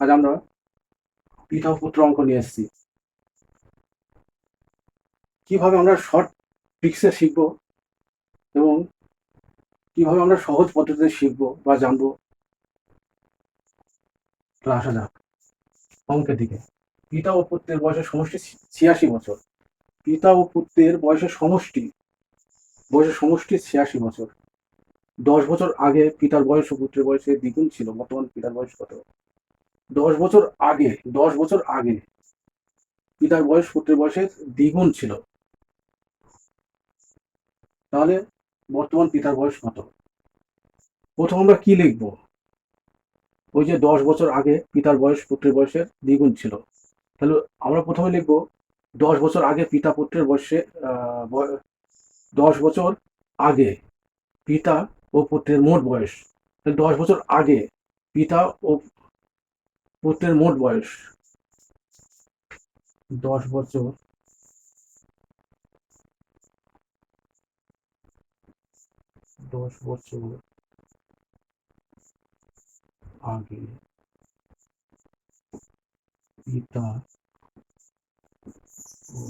আজ আমরা পিতা ও পুত্র অঙ্ক নিয়ে এসেছি। কিভাবে আমরা শর্ট ট্রিক্সে শিখব এবং কিভাবে আমরা সহজ পদ্ধতিতে শিখব বা জানবো, তাহলে আসা যাক অঙ্কের দিকে। পিতা ও পুত্রের বয়সের সমষ্টি 86 বছর। পিতা ও পুত্রের বয়সের সমষ্টি 86 বছর। 10 বছর আগে পিতার বয়স ও পুত্রের বয়সের দ্বিগুণ ছিল। বর্তমান পিতার বয়স কত? 10 বছর আগে, 10 বছর আগে পিতার বয়স পুত্রের বয়সের দ্বিগুণ ছিল। তাহলে বর্তমান পিতার বয়স কত? প্রথম আমরা কি লিখবো? ওই যে 10 বছর আগে পিতার বয়স পুত্রের বয়সের দ্বিগুণ ছিল, তাহলে আমরা প্রথমে লিখবো 10 বছর আগে পিতা পুত্রের বয়সে 10 বছর আগে পিতা ও পুত্রের মোট বয়স। 10 বছর আগে পিতা ও পুত্রের মোট বয়স 10 বছর আগে পিতা ও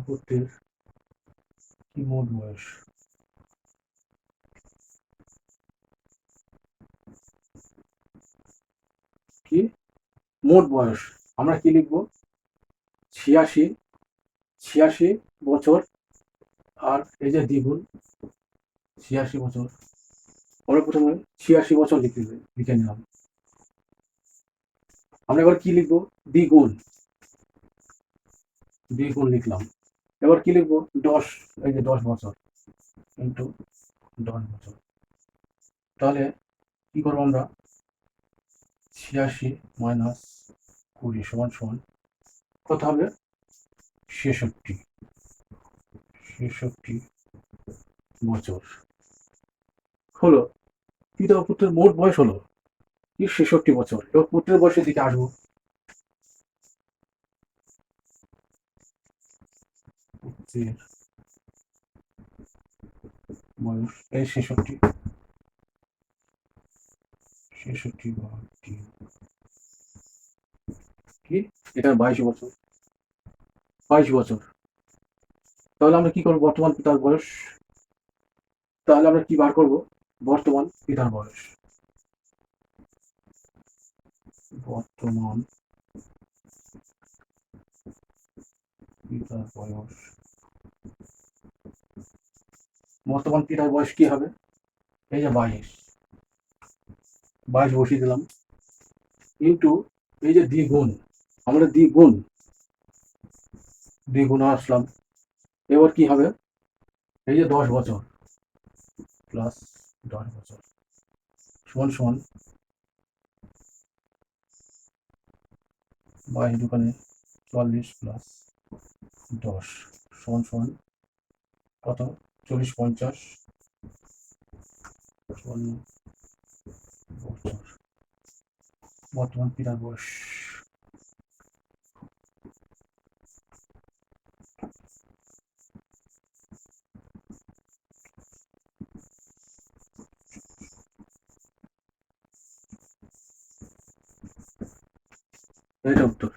পুত্রের কি মোট বয়স? কি মোট বয়স? আমরা কি লিখবো? 86 বছর, আর এই যে দ্বিগুণ 86 বছর। আমরা প্রথমে 86 বছর লিখে নিলাম। আমরা এবার কি লিখবো? দ্বিগুণ লিখলাম। এবার কি লিখবো? 10, এই যে 10 বছর ইন্টু 10 বছর। তাহলে কি করবো আমরা? 86 মাইনাস 20 সমান সমান কত হবে? 66 বছর হলো। পিতা ও পুত্রের মোট বয়স হলো কি? 66 বছর। এবার পুত্রের বয়সের দিকে আসবো। পুত্রের বয়স এই 66 ভাগ 3, কি এটা 22 বছর। 22 বছর। তাহলে আমরা কি করবো? বর্তমান পিতার বয়স। তাহলে আমরা কি বার করবো? বর্তমান পিতার বয়স। বর্তমান পিতার বয়স। বর্তমান পিতার বয়স কি হবে? এই যে 22 বসিয়ে দিলাম ইন্টু এই যে দ্বিগুণ, আমরা দ্বিগুণ আসলাম। এবার কি হবে? এই যে 10 বছর প্লাস 10 বছর সমান সমান 22 40 প্লাস 10 সমান সমান কত? 40 50 54 বছর। বর্তমান পিতার বয়স। এটা উত্তর।